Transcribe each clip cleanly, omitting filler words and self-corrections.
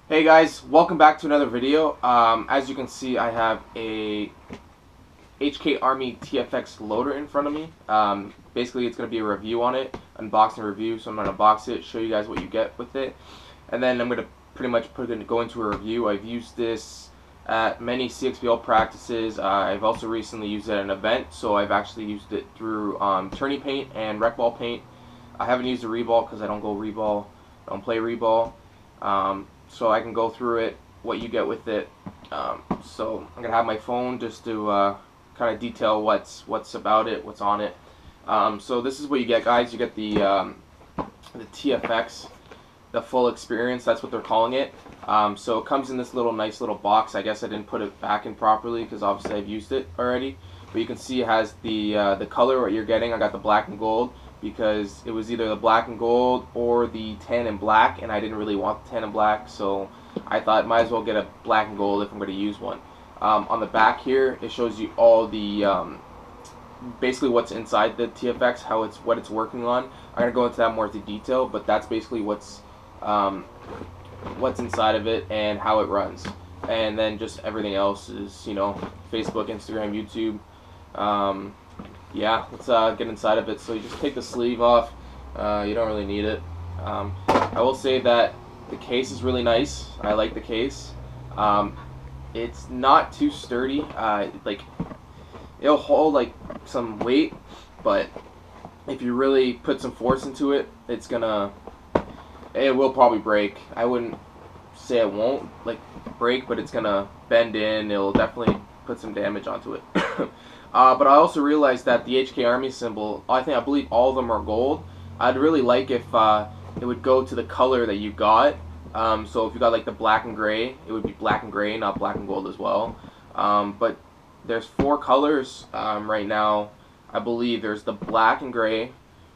Hey guys, welcome back to another video. As you can see, I have a HK Army TFX loader in front of me. Basically, it's going to be a review on it, unboxing review. So I'm going to unbox it, show you guys what you get with it, and then I'm going to pretty much go into a review. I've used this at many CXBL practices. I've also recently used it at an event, so I've actually used it through tourney paint and rec ball paint. I haven't used a reball because I don't go reball, I don't play reball. So I can go through it, what you get with it. So I'm gonna have my phone just to kind of detail what's about it, what's on it. So this is what you get, guys. You get the TFX, the full experience. That's what they're calling it. So it comes in this nice little box. I guess I didn't put it back in properly because obviously I've used it already. But you can see it has the color what you're getting. I got the black and gold because it was either the black and gold or the tan and black, and I didn't really want the tan and black, so I thought might as well get a black and gold if I'm going to use one. On the back here, it shows you all the basically what's inside the TFX, what it's working on. I'm going to go into that more into detail, but that's basically what's inside of it and how it runs. And then just everything else is, you know, Facebook, Instagram, YouTube. Yeah, let's get inside of it. So you just take the sleeve off. You don't really need it. I will say that the case is really nice. I like the case. It's not too sturdy. Like, it'll hold like some weight, but if you really put some force into it, it will probably break. I wouldn't say it won't like break, but it's gonna bend in. It'll definitely put some damage onto it. But I also realized that the HK Army symbol, I believe all of them are gold. I'd really like if it would go to the color that you got. So if you got like the black and gray, it would be black and gray, not black and gold as well. But there's 4 colors right now. I believe there's the black and gray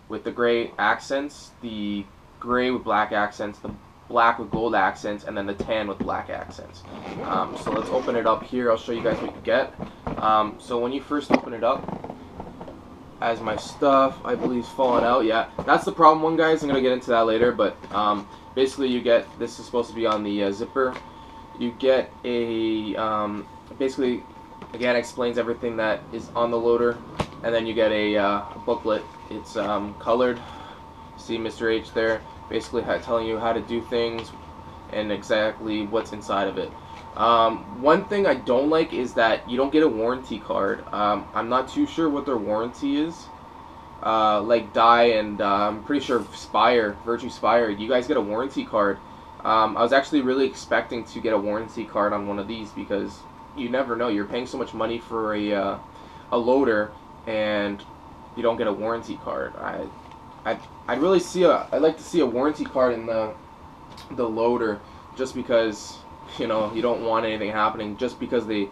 with the gray accents, the gray with black accents, the black with gold accents, and then the tan with black accents. So let's open it up here. I'll show you guys what you get. So when you first open it up, as my stuff, I believe, is falling out. Yeah, that's the problem one, guys. I'm going to get into that later, but basically you get, this is supposed to be on the zipper. You get a, basically, again, explains everything that is on the loader, and then you get a booklet. It's colored. See Mr. H there, basically telling you how to do things and exactly what's inside of it. One thing I don't like is that you don't get a warranty card. I'm not too sure what their warranty is. Like Dye and I'm pretty sure Virtue Spire, you guys get a warranty card. I was actually really expecting to get a warranty card on one of these because you never know. You're paying so much money for a loader and you don't get a warranty card. I'd like to see a warranty card in the loader, just because, you know, you don't want anything happening just because they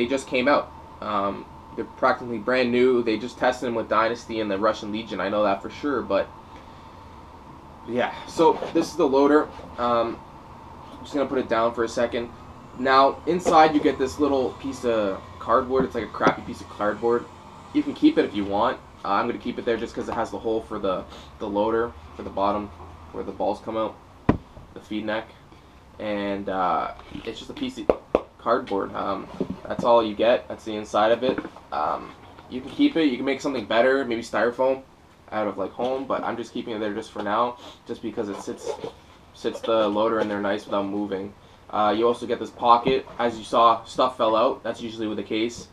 just came out. They're practically brand new. They just tested them with Dynasty and the Russian Legion. I know that for sure, but yeah. So this is the loader. I'm just gonna put it down for a second. Now inside you get this little piece of cardboard. It's like a crappy piece of cardboard. You can keep it if you want. I'm going to keep it there just because it has the hole for the loader, for the bottom, where the balls come out, the feed neck. And it's just a piece of cardboard. That's all you get. That's the inside of it. You can keep it. You can make something better, maybe styrofoam out of like home, but I'm just keeping it there just for now, just because it sits the loader in there nice without moving. You also get this pocket. As you saw, stuff fell out. That's usually with the case.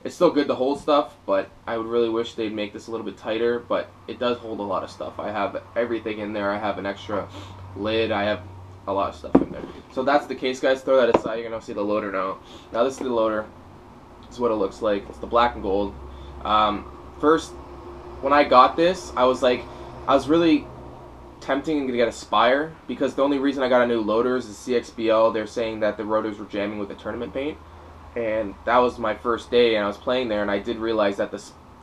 It's still good to hold stuff, but I would really wish they'd make this a little bit tighter, but it does hold a lot of stuff. I have everything in there. I have an extra lid. I have a lot of stuff in there. So that's the case, guys. Throw that aside. You're going to see the loader now. Now this is the loader. This is what it looks like. It's the black and gold. First, when I got this, I was really tempting to get a Spire, because the only reason I got a new loader is the CXBL. They're saying that the rotors were jamming with the tournament paint. And that was my first day, and I was playing there, and I did realize that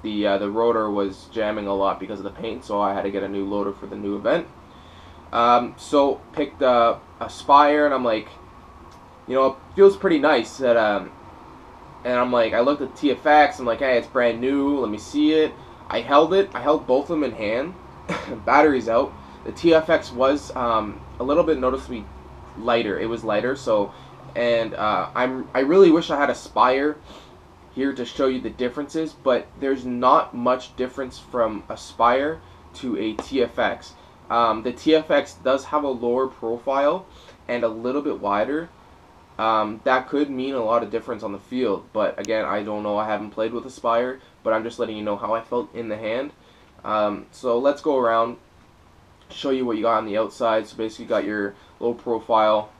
the rotor was jamming a lot because of the paint, so I had to get a new loader for the new event. So picked a Spire, and I'm like, you know, it feels pretty nice. And I'm like, I looked at TFX, I'm like, hey, it's brand new, let me see it. I held both of them in hand, battery's out. The TFX was a little bit noticeably lighter. It was lighter, so, and I really wish I had a Spire here to show you the differences, but there's not much difference from a Spire to a TFX. The TFX does have a lower profile and a little bit wider. That could mean a lot of difference on the field, but again, I don't know. I haven't played with a Spire, but I'm just letting you know how I felt in the hand. So let's go around, show you what you got on the outside. So basically, you got your low profile,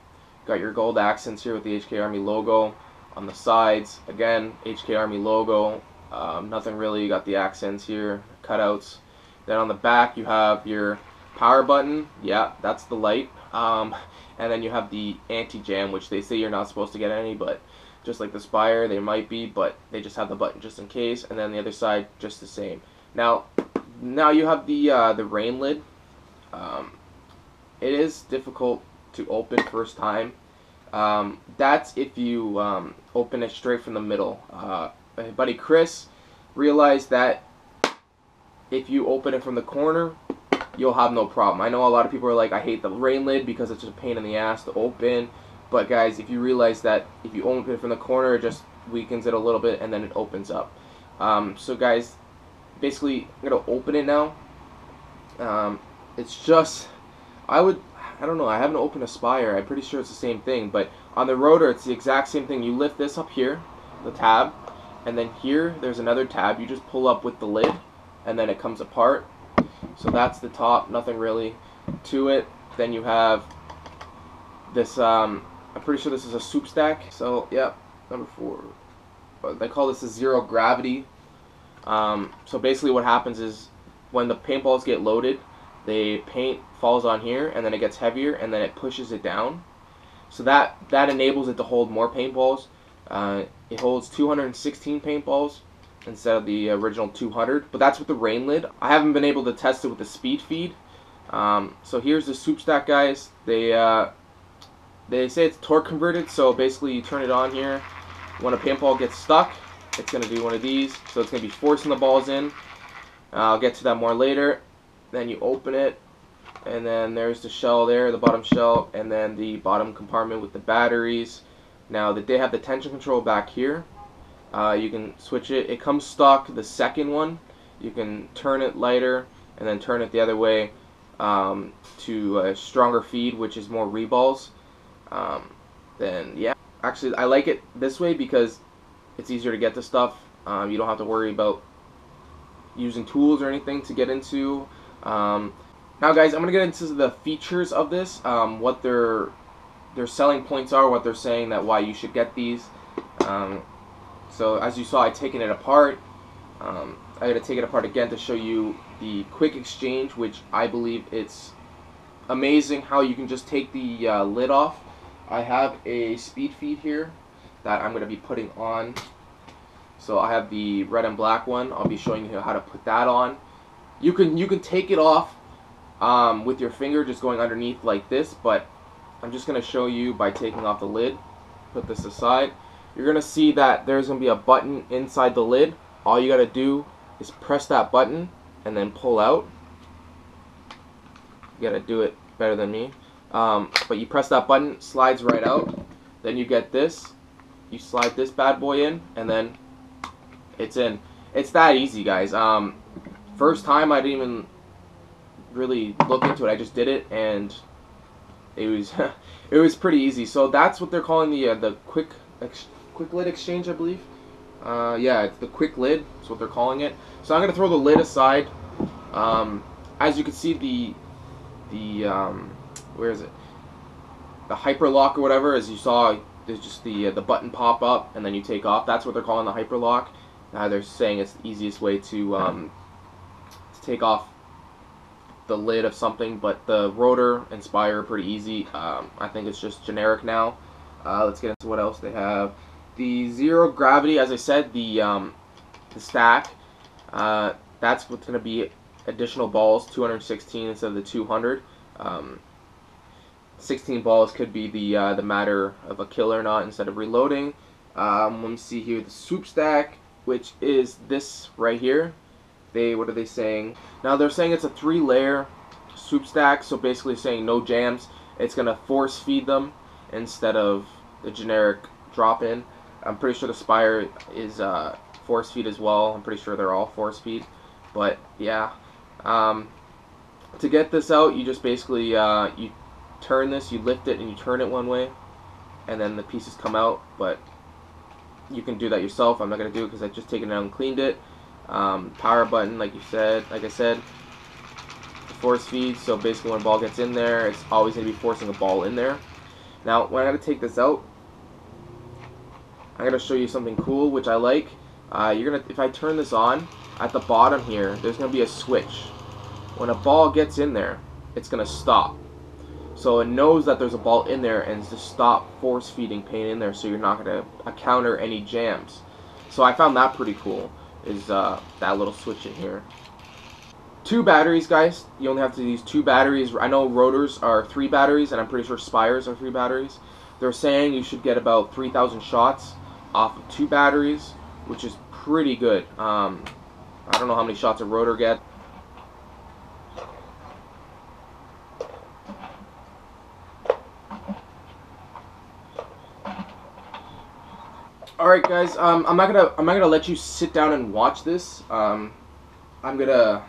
got your gold accents here with the HK Army logo. On the sides, again, HK Army logo. Nothing really. You got the accents here, cutouts. Then on the back, you have your power button. Yeah, that's the light. And then you have the anti-jam, which they say you're not supposed to get any, but just like the Spire, they might be, but they just have the button just in case. And then the other side, just the same. Now you have the rain lid. It is difficult to open first time. That's if you open it straight from the middle. My buddy Chris realized that if you open it from the corner, you'll have no problem. I know a lot of people are like, I hate the rain lid because it's just a pain in the ass to open. But guys, if you realize that if you open it from the corner, it just weakens it a little bit and then it opens up. So guys, basically, I'm going to open it now. It's just, I don't know, I haven't opened a Spire. I'm pretty sure it's the same thing, but on the rotor, it's the exact same thing. You lift this up here, the tab, and then here, there's another tab. You just pull up with the lid, and then it comes apart. So that's the top, nothing really to it. Then you have this, I'm pretty sure this is a soup stack. So, yeah, number 4. They call this a zero gravity. So basically what happens is when the paintballs get loaded, the paint falls on here, and then it gets heavier, and then it pushes it down. So that enables it to hold more paintballs. It holds 216 paintballs instead of the original 200, but that's with the rain lid. I haven't been able to test it with the speed feed. So here's the soup stack, guys. They say it's torque converted, so basically you turn it on here. When a paintball gets stuck, it's going to do one of these, so it's going to be forcing the balls in. I'll get to that more later. Then you open it, and then there's the shell there, the bottom shell, and then the bottom compartment with the batteries. Now that they have the tension control back here, you can switch it. It comes stock, the second one. You can turn it lighter and then turn it the other way to a stronger feed, which is more reballs. Then yeah, actually I like it this way because it's easier to get to stuff. You don't have to worry about using tools or anything to get into. Now guys, I'm going to get into the features of this, what their selling points are, what they're saying that why you should get these. So as you saw, I've taken it apart. I got to take it apart again to show you the quick exchange, which I believe it's amazing how you can just take the lid off. I have a speed feed here that I'm going to be putting on. So I have the red and black one. I'll be showing you how to put that on. You can take it off with your finger, just going underneath like this, but I'm just going to show you by taking off the lid. Put this aside. You're going to see that there's going to be a button inside the lid. All you got to do is press that button and then pull out. You got to do it better than me. But you press that button, slides right out. Then you get this. You slide this bad boy in, and then it's in. It's that easy, guys. First time I didn't even really look into it. I just did it, and it was it was pretty easy. So that's what they're calling the quick lid exchange, I believe. Yeah, it's the quick lid. That's what they're calling it. So I'm gonna throw the lid aside. As you can see, the where is it? The hyperlock or whatever. As you saw, there's just the button pop up, and then you take off. That's what they're calling the hyperlock. They're saying it's the easiest way to take off the lid of something, but the rotor and Spire are pretty easy. I think it's just generic now. Let's get into what else they have. The zero gravity, as I said, the stack, that's what's going to be additional balls, 216 instead of the 200. 16 balls could be the matter of a kill or not instead of reloading. Let me see here, the soup stack, which is this right here. What are they saying? Now they're saying it's a 3-layer swoop stack, so basically saying no jams. It's gonna force feed them instead of the generic drop in. I'm pretty sure the Spire is force feed as well. I'm pretty sure they're all force feed, but yeah. To get this out, you just basically you turn this, you lift it, and you turn it one way, and then the pieces come out. But you can do that yourself. I'm not gonna do it because I just taken it out and cleaned it. Power button, like I said, force feed. So basically, when a ball gets in there, it's always gonna be forcing a ball in there. Now, when I gotta take this out, I'm gonna show you something cool, which I like. If I turn this on, at the bottom here, there's gonna be a switch. When a ball gets in there, it's gonna stop. So it knows that there's a ball in there and to stop force feeding paint in there, so you're not gonna encounter any jams. So I found that pretty cool, is that little switch in here. 2 batteries, guys. You only have to use 2 batteries. I know rotors are 3 batteries, and I'm pretty sure Spires are 3 batteries. They're saying you should get about 3,000 shots off of 2 batteries, which is pretty good. I don't know how many shots a rotor gets. Alright guys, I'm not gonna let you sit down and watch this. I'm gonna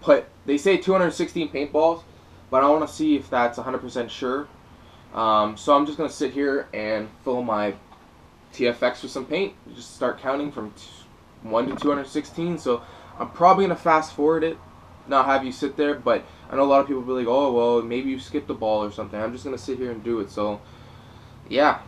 put, they say 216 paintballs, but I want to see if that's 100% sure. So I'm just gonna sit here and fill my TFX with some paint. Just start counting from 1 to 216. So I'm probably gonna fast forward it, not have you sit there. But I know a lot of people will be like, oh well, maybe you skipped a ball or something. I'm just gonna sit here and do it. So yeah.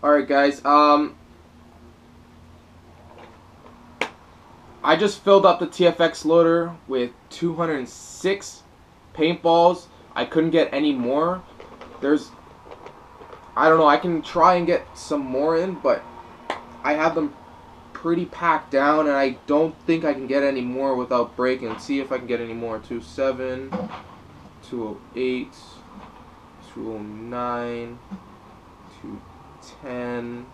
Alright guys, I just filled up the TFX loader with 206 paintballs. I couldn't get any more. I don't know, I can try and get some more in, but I have them pretty packed down, and I don't think I can get any more without breaking. Let's see if I can get any more. 207, 208, 209, 210.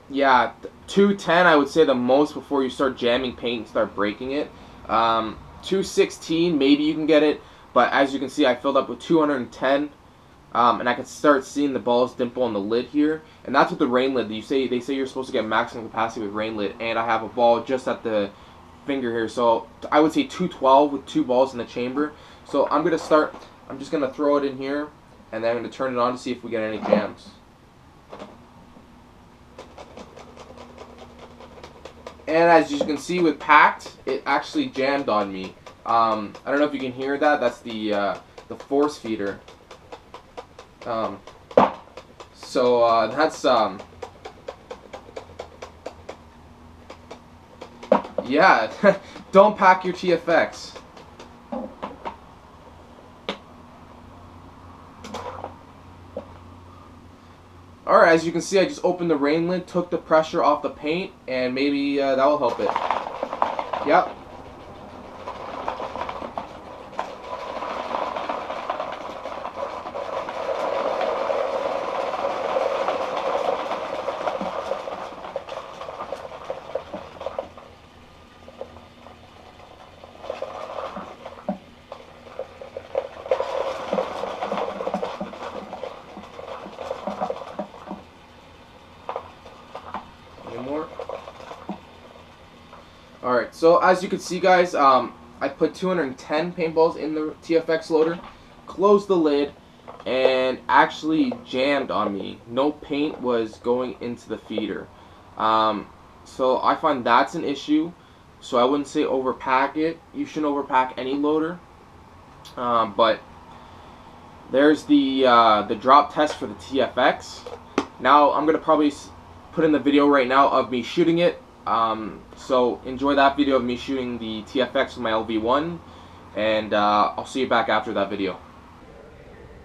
Yeah, 210 I would say the most before you start jamming paint and start breaking it. 216 maybe you can get it, but as you can see I filled up with 210, and I can start seeing the balls dimple on the lid here, and that's with the rain lid. They say you're supposed to get maximum capacity with rain lid, and I have a ball just at the finger here, so I would say 212 with 2 balls in the chamber. So I'm just gonna throw it in here, and then I'm gonna turn it on to see if we get any jams. And as you can see with packed, it actually jammed on me. I don't know if you can hear that. That's the force feeder. That's yeah. Don't pack your TFX. Alright, as you can see, I just opened the rain lid, took the pressure off the paint, and maybe that will help it. Yep. So as you can see, guys, I put 210 paintballs in the TFX loader, closed the lid, and actually jammed on me. No paint was going into the feeder. So I find that's an issue. So I wouldn't say overpack it. You shouldn't overpack any loader. But there's the drop test for the TFX. Now I'm gonna probably put in the video right now of me shooting it. So enjoy that video of me shooting the TFX with my LV1, and I'll see you back after that video.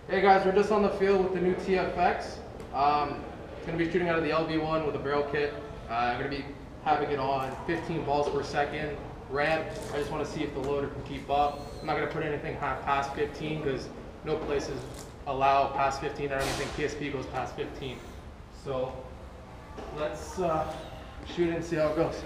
Hey guys, we're just on the field with the new TFX. Going to be shooting out of the LV1 with a barrel kit. I'm going to be having it on 15 balls per second ramp. I just want to see if the loader can keep up. I'm not going to put anything past 15 because no places allow past 15. I don't even think PSP goes past 15. So let's shoot it and see how it goes.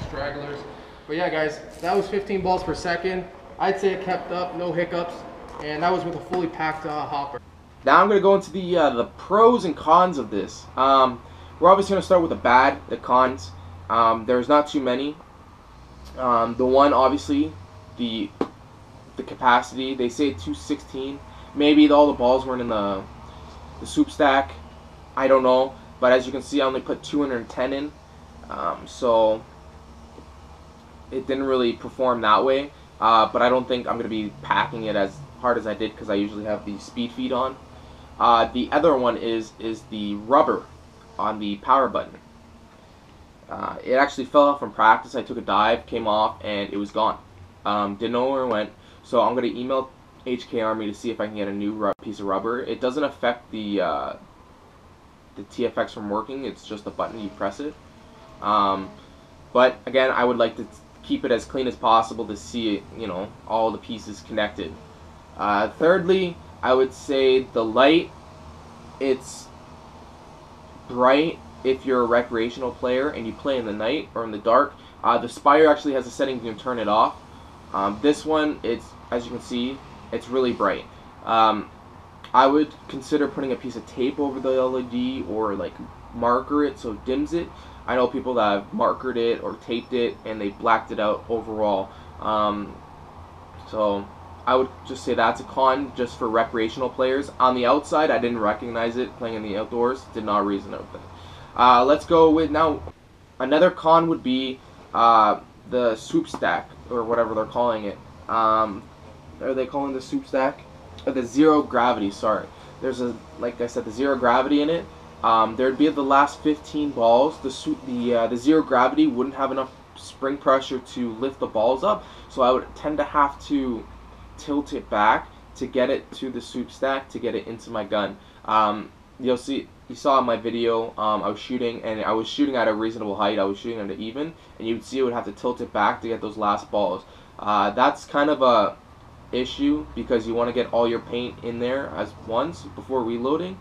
Stragglers. But yeah guys, that was 15 balls per second. I'd say it kept up, no hiccups, and that was with a fully packed hopper. Now I'm going to go into the pros and cons of this. We're obviously going to start with the cons. There's not too many. The one, obviously, the capacity. They say 216. Maybe all the balls weren't in the soup stack. I don't know. But as you can see, I only put 210 in. So it didn't really perform that way, but I don't think I'm going to be packing it as hard as I did because I usually have the speed feed on. The other one is the rubber on the power button. It actually fell off from practice. I took a dive, came off, and it was gone. Didn't know where it went, so I'm going to email HK Army to see if I can get a new piece of rubber. It doesn't affect the TFX from working. It's just a button, you press it. But again, I would like to keep it as clean as possible to see, all the pieces connected. Thirdly, I would say the light. It's bright if you're a recreational player and you play in the night or in the dark. The Spire actually has a setting you can turn it off. This one, as you can see, it's really bright. I would consider putting a piece of tape over the LED or like marker it so it dims it. I know people that have markered it or taped it and they blacked it out overall. So I would just say that's a con just for recreational players. On the outside, I didn't recognize it playing in the outdoors. Did not reason out there. Let's go with now. Another con would be the soup stack or whatever they're calling it. Are they calling the soup stack? The zero gravity. Sorry. There's like I said, the zero gravity in it. There'd be the last 15 balls. The zero gravity wouldn't have enough spring pressure to lift the balls up, so I would tend to have to tilt it back to get it to the soup stack to get it into my gun. You saw in my video, I was shooting, and I was shooting at a reasonable height. I was shooting at an even, and you'd see I would have to tilt it back to get those last balls. That's kind of a issue because you want to get all your paint in there as once before reloading.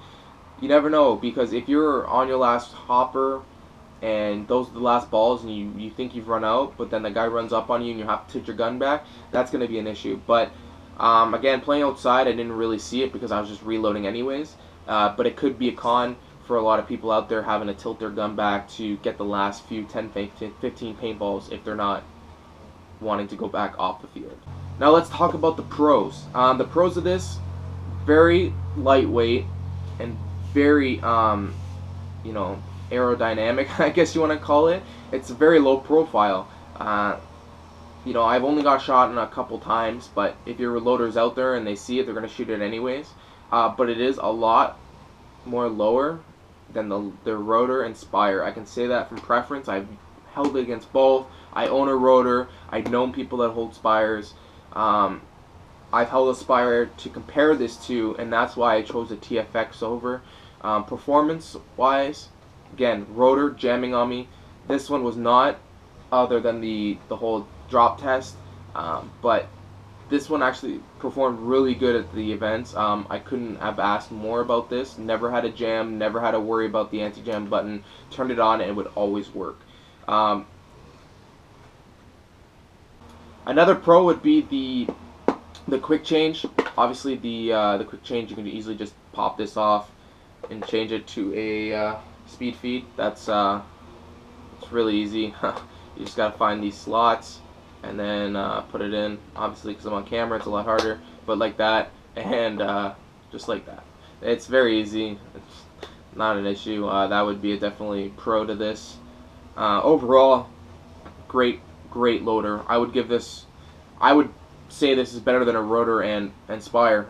You never know, because if you're on your last hopper and those are the last balls and you think you've run out, but then the guy runs up on you and you have to tilt your gun back, that's going to be an issue. But again, playing outside, I didn't really see it because I was just reloading anyways. But it could be a con for a lot of people out there having to tilt their gun back to get the last few 10, 15 paintballs if they're not wanting to go back off the field. Now let's talk about the pros. The pros of this, very lightweight and very aerodynamic, I guess you want to call it. It's a very low profile. I've only got shot in a couple times, but if your reloader's out there and they see it, they're going to shoot it anyways. But it is a lot more lower than the rotor and Spire. I can say that from preference. I've held it against both. I own a rotor. I've known people that hold Spires. I've held a Spire to compare this to, and that's why I chose the TFX over. Performance-wise, again, rotor jamming on me. This one was not, other than the whole drop test. But this one actually performed really good at the events. I couldn't have asked more about this. Never had a jam, never had to worry about the anti-jam button. Turned it on and it would always work. Another pro would be the quick change. Obviously, the quick change, you can easily just pop this off and change it to a speed feed. That's it's really easy. You just gotta find these slots and then put it in. Obviously, because I'm on camera, it's a lot harder. But like that, and just like that. It's very easy. It's not an issue. That would be a definitely pro to this. Overall, great loader. I would give this. I would say this is better than a rotor and Spire.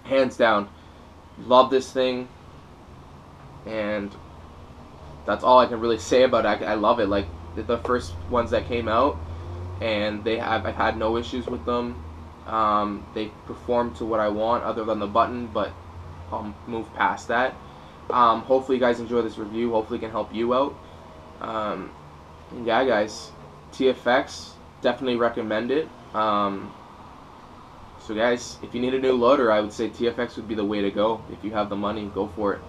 Hands down. Love this thing, and that's all I can really say about it. I love it. Like the first ones that came out, and I've had no issues with them. They perform to what I want, other than the button, but I'll move past that. Hopefully, you guys enjoy this review. Hopefully, it can help you out. Yeah, guys, TFX, definitely recommend it. So, guys, if you need a new loader, I would say TFX would be the way to go. If you have the money, go for it.